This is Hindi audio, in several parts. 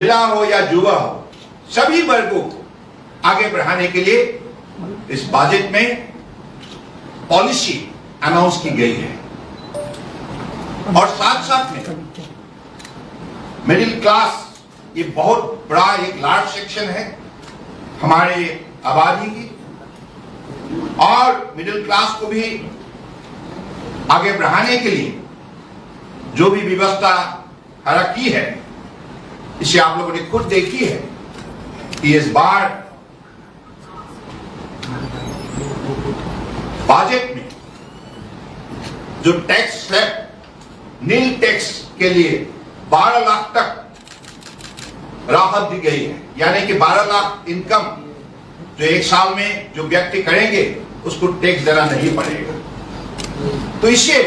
महिला हो या युवा हो, सभी वर्गों को आगे बढ़ाने के लिए इस बजट में पॉलिसी अनाउंस की गई है और साथ साथ में मिडिल क्लास, ये बहुत बड़ा एक लार्ज सेक्शन है हमारे आबादी की, और मिडिल क्लास को भी आगे बढ़ाने के लिए जो भी व्यवस्था की है, इसे आप लोगों ने खुद देखी है कि इस बार बजट में जो टैक्स स्लैब नील टैक्स के लिए 12 लाख तक राहत दी गई है। यानी कि 12 लाख इनकम जो एक साल में जो व्यक्ति करेंगे उसको टैक्स देना नहीं पड़ेगा। तो इससे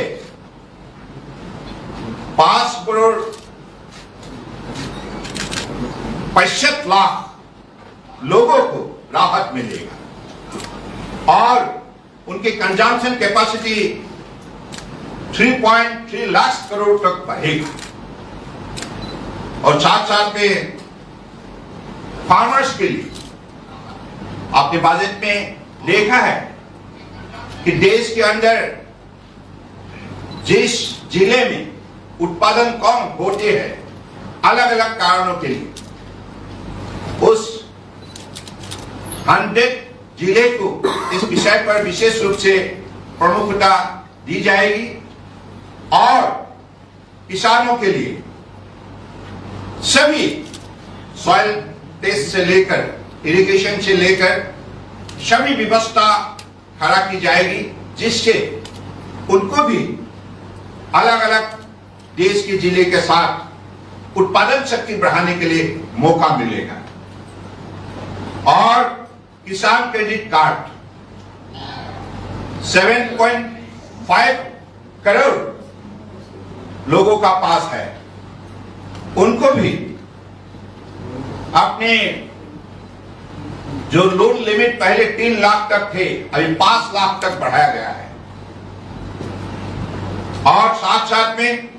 5 करोड़ 65 लाख लोगों को राहत मिलेगा और उनकी कंजम्पशन कैपेसिटी 3.3 लाख करोड़ तक बढ़ेगा। और साथ साथ में फार्मर्स के लिए आपने बजट में देखा है कि देश के अंदर जिस जिले में उत्पादन कम होते हैं अलग अलग कारणों के लिए, उस 100 जिले को इस विषय पर विशेष रूप से प्रमुखता दी जाएगी और किसानों के लिए सभी सॉइल टेस्ट से लेकर इरिगेशन से लेकर सभी व्यवस्था खड़ा की जाएगी, जिससे उनको भी अलग अलग देश के जिले के साथ उत्पादन शक्ति बढ़ाने के लिए मौका मिलेगा। और किसान क्रेडिट कार्ड 7.5 करोड़ लोगों का पास है, उनको भी अपने जो लोन लिमिट पहले 3 लाख तक थे अभी 5 लाख तक बढ़ाया गया है। और साथ साथ में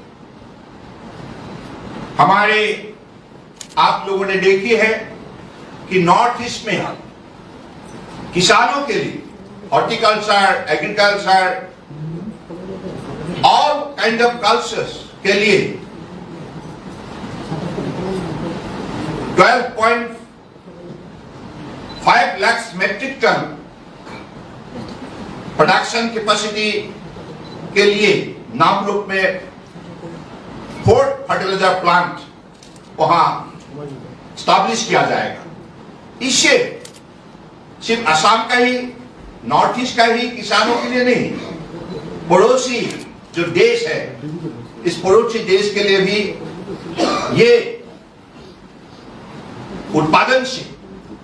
हमारे आप लोगों ने देखी है कि नॉर्थ ईस्ट में किसानों के लिए horticulture, agriculture, all kind of cultures के लिए 12.5 lakh metric ton production capacity के लिए नामरूप में 4th फर्टिलाइजर प्लांट वहां स्टैब्लिश किया जाएगा। इससे सिर्फ असम का ही, नॉर्थ ईस्ट का ही किसानों के लिए नहीं, पड़ोसी जो देश है, इस पड़ोसी देश के लिए भी ये उत्पादन से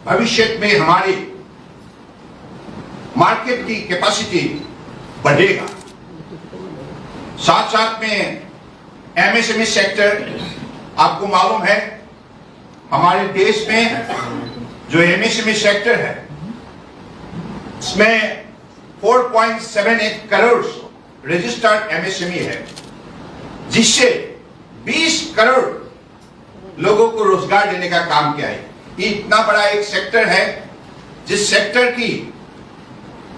भविष्य में हमारी मार्केट की कैपेसिटी बढ़ेगा। साथ साथ में एमएसएमई सेक्टर, आपको मालूम है हमारे देश में जो एमएसएमई सेक्टर है इसमें 4.78 करोड़ रजिस्टर्ड एमएसएमई है, जिससे 20 करोड़ लोगों को रोजगार देने का काम किया है। ये इतना बड़ा एक सेक्टर है जिस सेक्टर की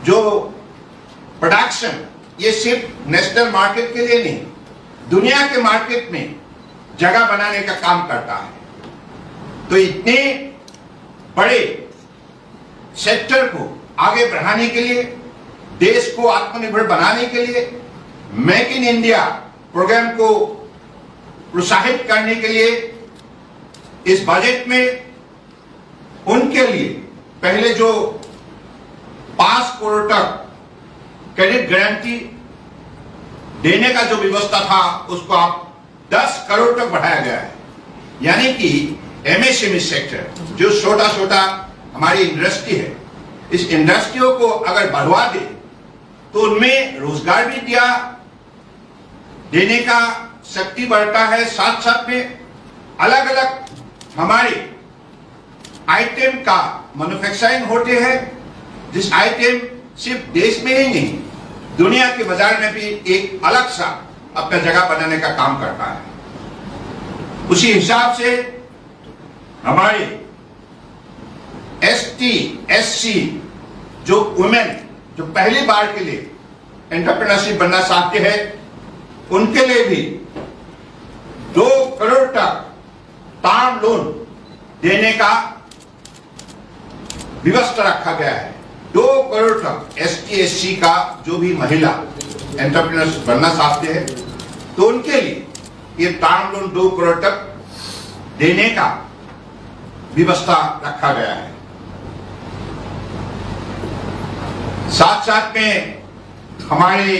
जो प्रोडक्शन ये सिर्फ नेशनल मार्केट के लिए नहीं, दुनिया के मार्केट में जगह बनाने का काम करता है। तो इतने बड़े सेक्टर को आगे बढ़ाने के लिए, देश को आत्मनिर्भर बनाने के लिए, मेक इन इंडिया प्रोग्राम को प्रोत्साहित करने के लिए इस बजट में उनके लिए पहले जो 5 करोड़ तक क्रेडिट गारंटी देने का जो व्यवस्था था उसको आप 10 करोड़ तक बढ़ाया गया है। यानी कि एमएसएमई सेक्टर जो छोटा छोटा हमारी इंडस्ट्री है, इस इंडस्ट्रियों को अगर बढ़वा दे तो उनमें रोजगार भी दिया देने का शक्ति बढ़ता है। साथ साथ में अलग अलग हमारे आइटम का मैन्युफैक्चरिंग होते हैं, जिस आइटम सिर्फ देश में ही नहीं दुनिया के बाजार में भी एक अलग सा अपना जगह बनाने का काम करता है। उसी हिसाब से हमारे ST, SC जो वुमेन जो पहली बार के लिए एंटरप्रेन्योरशिप बनना चाहते हैं, उनके लिए भी 2 करोड़ तक टर्म लोन देने का व्यवस्था रखा गया है। 2 करोड़ तक ST, SC का जो भी महिला एंटरप्रेन्योर बनना चाहते हैं, तो उनके लिए ये टर्म लोन 2 करोड़ तक देने का व्यवस्था रखा गया है। साथ साथ में हमारे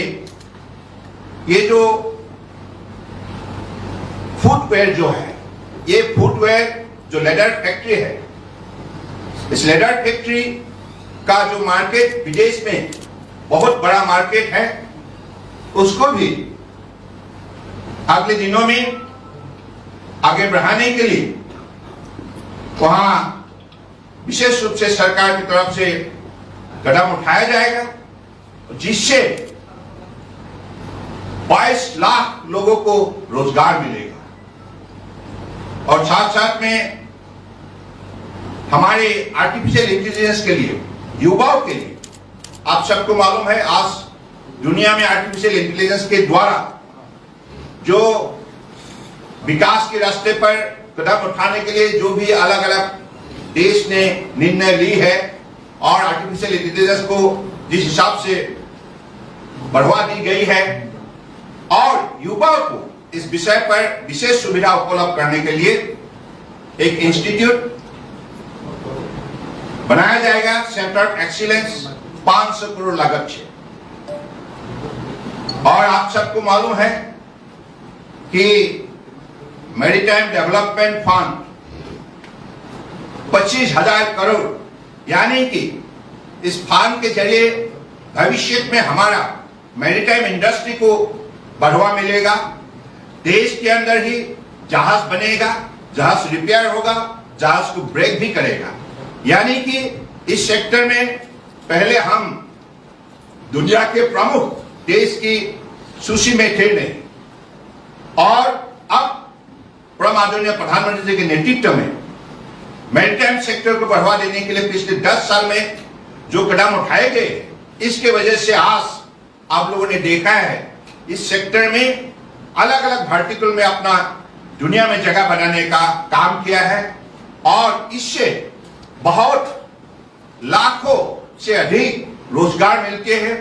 ये जो फुटवेयर जो है, ये फुटवेयर जो लेदर फैक्ट्री है, इस लेदर फैक्ट्री का जो मार्केट विदेश में बहुत बड़ा मार्केट है, उसको भी अगले दिनों में आगे बढ़ाने के लिए वहां विशेष रूप से सरकार की तरफ से कदम उठाया जाएगा, जिससे 22 लाख लोगों को रोजगार मिलेगा। और साथ साथ में हमारे आर्टिफिशियल इंटेलिजेंस के लिए, युवाओं के लिए, आप सबको मालूम है आज दुनिया में आर्टिफिशियल इंटेलिजेंस के द्वारा जो विकास के रास्ते पर कदम उठाने के लिए जो भी अलग अलग देश ने निर्णय ली है और आर्टिफिशियल इंटेलिजेंस को जिस हिसाब से बढ़वा दी गई है और युवाओं को इस विषय पर विशेष सुविधा उपलब्ध करने के लिए एक इंस्टीट्यूट बनाया जाएगा, सेंटर ऑफ एक्सीलेंस, 500 करोड़ लागत से। और आप सबको मालूम है कि मैरीटाइम डेवलपमेंट फंड 25,000 करोड़ यानी कि इस फंड के जरिए भविष्य में हमारा मैरीटाइम इंडस्ट्री को बढ़ावा मिलेगा। देश के अंदर ही जहाज बनेगा, जहाज रिपेयर होगा, जहाज को ब्रेक भी करेगा। यानी कि इस सेक्टर में पहले हम दुनिया के प्रमुख देश की सूची में थे नहीं, और अब परम आदरणीय प्रधानमंत्री जी के नेतृत्व में मैरीटाइम सेक्टर को बढ़ावा देने के लिए पिछले 10 साल में जो कदम उठाए गए, इसके वजह से आज आप लोगों ने देखा है इस सेक्टर में अलग अलग वर्टिकल में अपना दुनिया में जगह बनाने का काम किया है, और इससे बहुत लाखों से अधिक रोजगार मिलते हैं।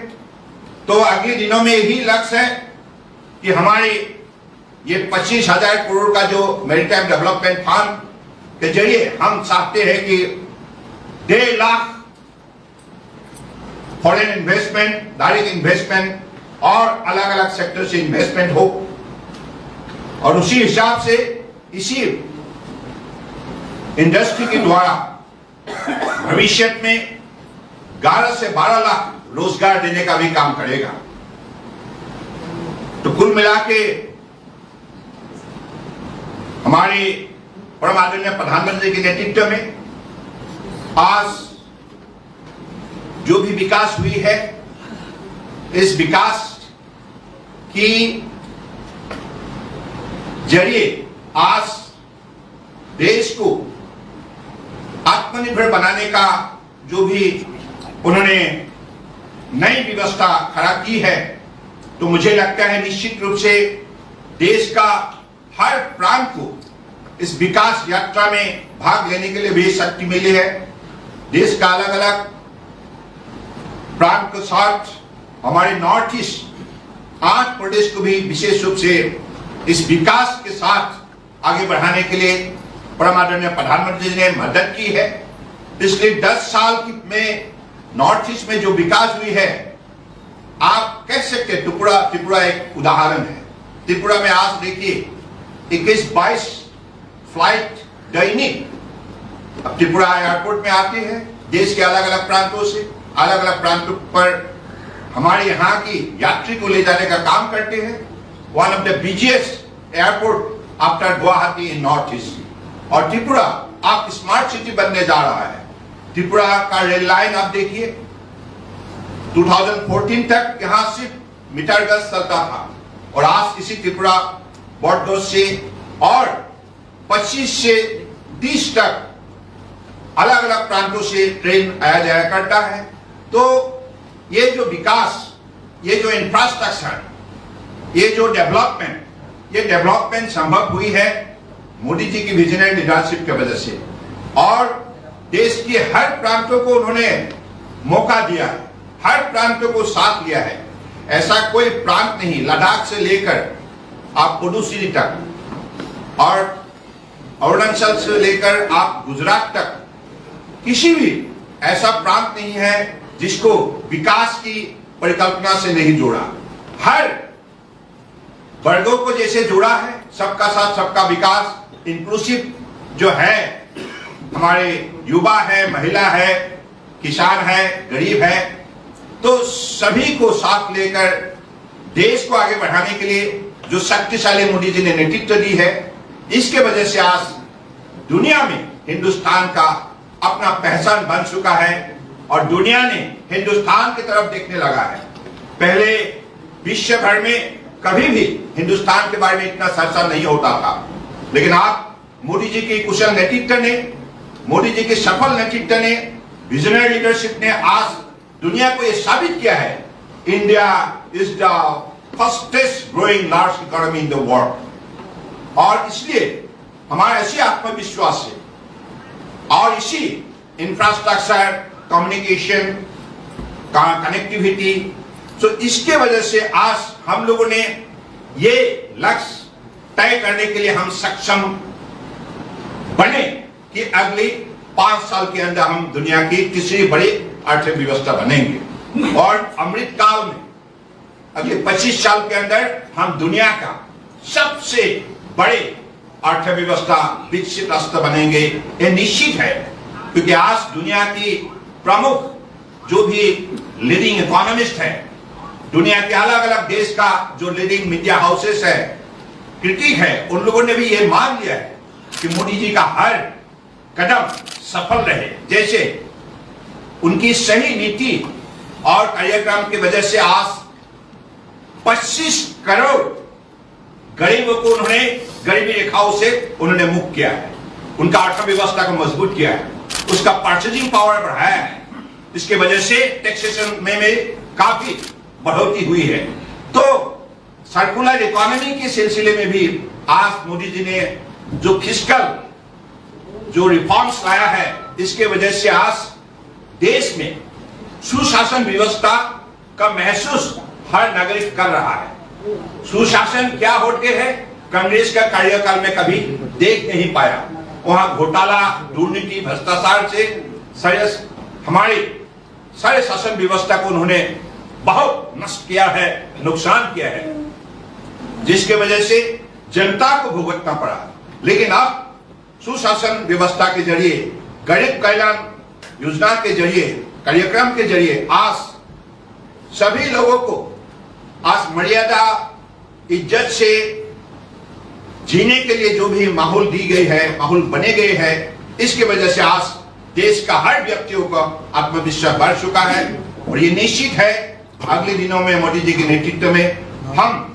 तो अगले दिनों में यही लक्ष्य है कि हमारे ये 25,000 करोड़ का जो मैरीटाइम डेवलपमेंट फंड के जरिए हम चाहते हैं कि 1.5 lakh foreign investment, direct investment और अलग अलग सेक्टर से इन्वेस्टमेंट हो, और उसी हिसाब से इसी इंडस्ट्री के द्वारा भविष्य में 11 से 12 लाख रोजगार देने का भी काम करेगा। तो कुल मिला के हमारे परम आदरणीय प्रधानमंत्री के नेतृत्व में आज जो भी विकास हुई है, इस विकास की जरिए आज देश को आत्मनिर्भर बनाने का जो भी उन्होंने नई व्यवस्था खड़ा की है, तो मुझे लगता है निश्चित रूप से देश का हर प्रांत को इस विकास यात्रा में भाग लेने के लिए भी शक्ति मिली है। देश का अलग अलग प्रांत के साथ हमारे नॉर्थ ईस्ट 8 प्रदेश को भी विशेष रूप से इस विकास के साथ आगे बढ़ाने के लिए परम आदरणीय प्रधानमंत्री जी ने मदद की है। पिछले 10 साल में नॉर्थ ईस्ट में जो विकास हुई है, आप कह सकते हैं त्रिपुरा एक उदाहरण है। त्रिपुरा में आज देखिए 21-22 फ्लाइट दैनिक अब त्रिपुरा एयरपोर्ट में आती है। देश के अलग अलग प्रांतों से अलग अलग प्रांतों पर हमारे यहाँ की यात्री को ले जाने का काम करते हैं। One of the busiest airport after Guwahati in north east. और त्रिपुरा आप स्मार्ट सिटी बनने जा रहा है। त्रिपुरा का रेल लाइन आप देखिए, 2014 तक यहाँ सिर्फ मीटर गज चलता था, और आज इसी त्रिपुरा बॉर्डर से और 25 से 30 तक अलग अलग प्रांतों से ट्रेन आया जाया करता है। तो ये जो विकास, ये जो इंफ्रास्ट्रक्चर, ये जो डेवलपमेंट, ये डेवलपमेंट संभव हुई है मोदी जी की विजनरी लीडरशिप की वजह से। और देश के हर प्रांतों को उन्होंने मौका दिया है, हर प्रांतों को साथ लिया है। ऐसा कोई प्रांत नहीं, लद्दाख से लेकर आप पुडुचेरी तक और अरुणाचल से लेकर आप गुजरात तक, किसी भी ऐसा प्रांत नहीं है जिसको विकास की परिकल्पना से नहीं जोड़ा। हर वर्गों को जैसे जोड़ा है, सबका साथ सबका विकास, इंक्लूसिव जो है, हमारे युवा है, महिला है, किसान है, गरीब है, तो सभी को साथ लेकर देश को आगे बढ़ाने के लिए जो शक्तिशाली मोदी जी ने नेतृत्व दी है, इसके वजह से आज दुनिया में हिंदुस्तान का अपना पहचान बन चुका है और दुनिया ने हिंदुस्तान की तरफ देखने लगा है। पहले विश्व भर में कभी भी हिंदुस्तान के बारे में इतना चर्चा नहीं होता था, लेकिन आप मोदी जी के कुशल नेतृत्व ने, मोदी जी के सफल नेतृत्व ने, विजनरी लीडरशिप ने आज दुनिया को यह साबित किया है, India is the fastest growing large economy in the world. और इसलिए हमारा ऐसी आत्मविश्वास है और इसी इंफ्रास्ट्रक्चर, कम्युनिकेशन, कनेक्टिविटी, तो इसके वजह से आज हम लोगों ने ये लक्ष्य तय करने के लिए हम सक्षम बने कि अगले 5 साल के अंदर हम दुनिया की तीसरी बड़ी अर्थव्यवस्था बनेंगे और अमृत काल में अगले 25 साल के अंदर हम दुनिया का सबसे बड़े अर्थव्यवस्था, विकसित राष्ट्र बनेंगे। ये निश्चित है, क्योंकि आज दुनिया की प्रमुख जो भी लीडिंग इकोनॉमिस्ट है, दुनिया के अलग अलग देश का जो लीडिंग मीडिया हाउसेस है, क्रिटिक है, उन लोगों ने भी ये मान लिया है कि मोदी जी का हर कदम सफल रहे। जैसे उनकी सही नीति और कार्यक्रम की वजह से आज 25 करोड़ गरीबों को उन्होंने गरीबी रेखाओं से उन्होंने मुक्त किया है, उनका अर्थव्यवस्था को मजबूत किया है, उसका परचेजिंग पावर बढ़ाया है। इसके वजह से टैक्सेशन में काफी बढ़ोतरी हुई है। तो सर्कुलर इकोनॉमी के सिलसिले में भी आज मोदी जी ने जो फिस्कल जो रिफॉर्म्स लाया है, इसके वजह से आज देश में सुशासन व्यवस्था का महसूस हर नागरिक कर रहा है। सुशासन क्या होते हैं, कांग्रेस का कार्यकाल में कभी देख नहीं पाया। वहां घोटाला, दुर्नीति, भ्रष्टाचार से हमारी सारे शासन व्यवस्था को उन्होंने बहुत नष्ट किया है, नुकसान किया है, जिसके वजह से जनता को भुगतना पड़ा। लेकिन अब सुशासन व्यवस्था के जरिए, गरीब कल्याण योजना के जरिए, कार्यक्रम के जरिए आज सभी लोगों को आज मर्यादा, इज्जत से जीने के लिए जो भी माहौल दी गई है, माहौल बने गए हैं, इसके वजह से आज देश का हर व्यक्तियों का आत्मविश्वास बढ़ चुका है। और ये निश्चित है अगले दिनों में मोदी जी के नेतृत्व में हम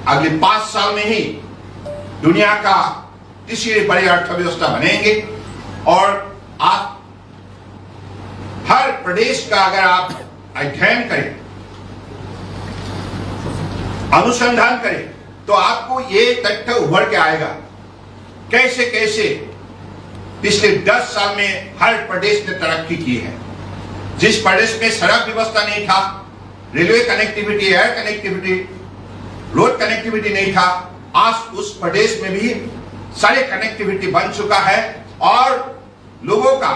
अगले 5 साल में ही दुनिया का तीसरी बड़ी अर्थव्यवस्था बनेंगे। और आप हर प्रदेश का अगर आप अध्ययन करें, अनुसंधान करें, तो आपको ये तथ्य उभर के आएगा कैसे कैसे पिछले 10 साल में हर प्रदेश ने तरक्की की है। जिस प्रदेश में सड़क व्यवस्था नहीं था, railway connectivity, air connectivity, road connectivity नहीं था, आज उस प्रदेश में भी सारे कनेक्टिविटी बन चुका है और लोगों का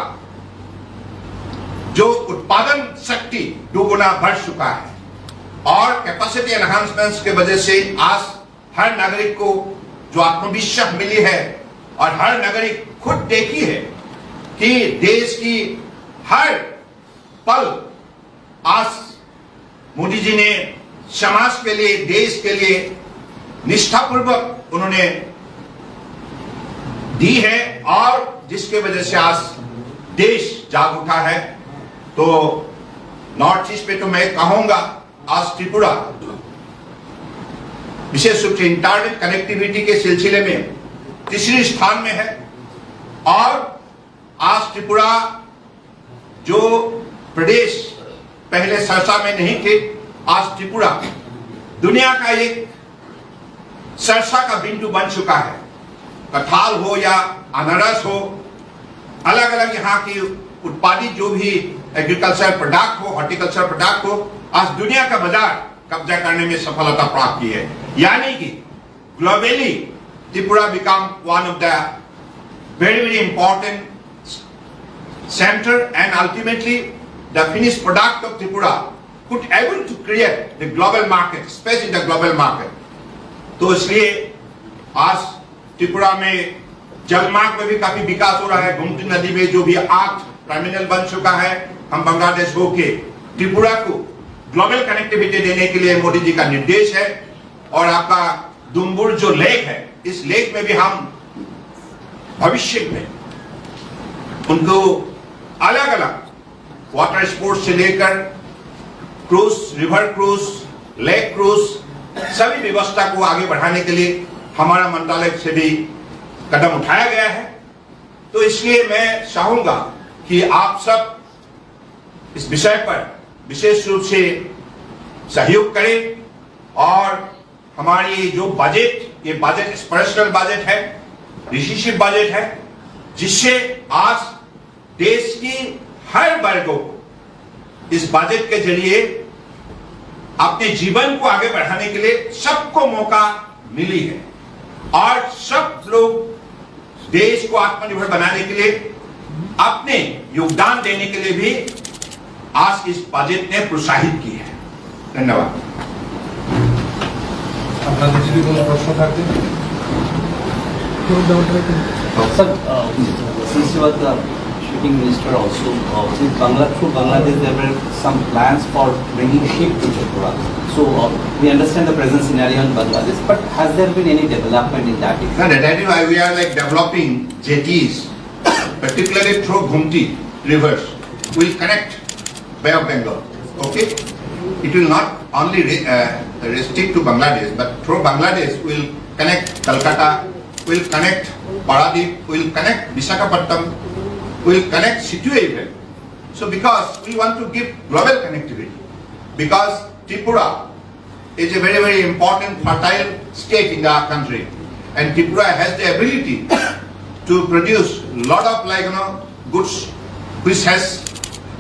जो उत्पादन शक्ति 2 गुना बढ़ चुका है। और कैपेसिटी एनहांसमेंट्स के वजह से आज हर नागरिक को जो आत्मविश्वास मिली है और हर नागरिक खुद देखी है कि देश की हर पल आज मोदी जी ने समाज के लिए, देश के लिए निष्ठापूर्वक उन्होंने दी है और जिसके वजह से आज देश जाग उठा है। तो नॉर्थ ईस्ट पे तो मैं कहूंगा आज त्रिपुरा विशेष रूप से इंटरनेट कनेक्टिविटी के सिलसिले में तीसरे स्थान में है। और आज त्रिपुरा जो प्रदेश पहले सरसा में नहीं थे, आज त्रिपुरा दुनिया का एक सरसा का बिंदु बन चुका है। कटहल हो या अनारस हो, अलग अलग यहाँ की उत्पादित जो भी एग्रीकल्चर प्रोडक्ट हो, हॉर्टिकल्चर प्रोडक्ट हो, आज दुनिया का बाजार कब्जा करने में सफलता प्राप्त की है। यानी कि globally Tripura become one of the very important center, and ultimately the finished product of Tripura could able to create the global market, space in the global market. तो इसलिए आज त्रिपुरा में जलमार्ग में भी काफी विकास हो रहा है। गोमती नदी में जो भी 8 टर्मिनल बन चुका है, हम बांग्लादेश होके त्रिपुरा को ग्लोबल कनेक्टिविटी देने के लिए मोदी जी का निर्देश है। और आपका दुम्बुर जो लेक है, इस लेक में भी हम भविष्य में उनको अलग अलग वाटर स्पोर्ट्स से लेकर cruise, river cruise, lake cruise, सभी व्यवस्था को आगे बढ़ाने के लिए हमारा मंत्रालय से भी कदम उठाया गया है। तो इसलिए मैं चाहूंगा कि आप सब इस विषय पर विशेष रूप से सहयोग करें और हमारी जो बजट, ये बजट स्पेशल बजट है, डिसिसिव बजट है, जिससे आज देश की हर वर्गों को इस बजट के जरिए अपने जीवन को आगे बढ़ाने के लिए सबको मौका मिली है। और सब लोग देश को आत्मनिर्भर बनाने के लिए अपने योगदान देने के लिए भी आज इस बजट ने प्रोत्साहित की है। धन्यवाद। Sir, since you are the shipping minister also, since through Bangladesh there were some plans for bringing ship to Tripura. So we understand the present scenario in Bangladesh, but has there been any development in that area? No, that is why we are like developing jetties, particularly through Gumti rivers. Will connect Bay of Bengal. Okay, it will not only restrict to Bangladesh, but through Bangladesh will connect Calcutta, will connect Paradip, will connect Visakhapatnam, will connect Situate. So because we want to give global connectivity, because Tripura is a very, very important fertile state in our country, and Tripura has the ability to produce a lot of goods which has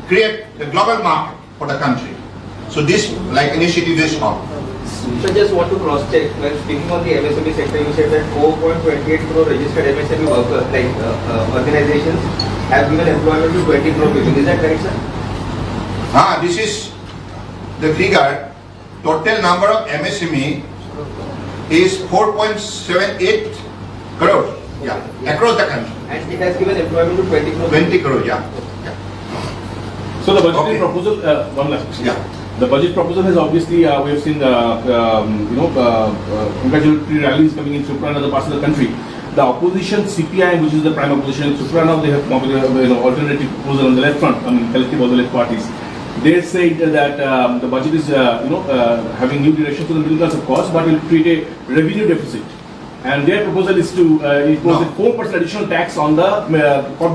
create a global market for the country. So this initiative is on. So just want to cross check, when speaking on the MSME sector, you said that 4.28 crore registered MSME workers, organizations have given employment to 20 crore people. Is that correct, sir? This is the figure. Total number of MSME is 4.78 crore. Yeah, across the country. And it has given employment to 20 crore. 20 crore, yeah. So the budgetary Okay. proposal, one last question. Yeah. The budget proposal has obviously, we have seen, congratulatory rallies coming in Tripura and other parts of the country. The opposition, CPI, which is the prime opposition in Tripura, now they have come with an alternative proposal on the left front, collective or the left parties. They said that the budget is, having new direction for the middle class, of course, but it will create a revenue deficit. And their proposal is to impose a 4% additional tax on the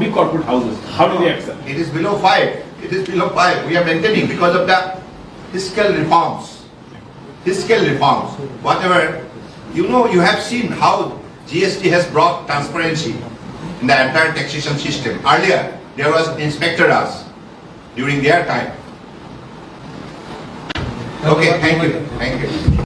big corporate houses. How do they accept? It is below 5. It is below 5. We are maintaining because of the fiscal reforms. Fiscal reforms. Whatever, you have seen how GST has brought transparency in the entire taxation system. Earlier, there was Inspector Raj during their time. Okay, thank you. Thank you.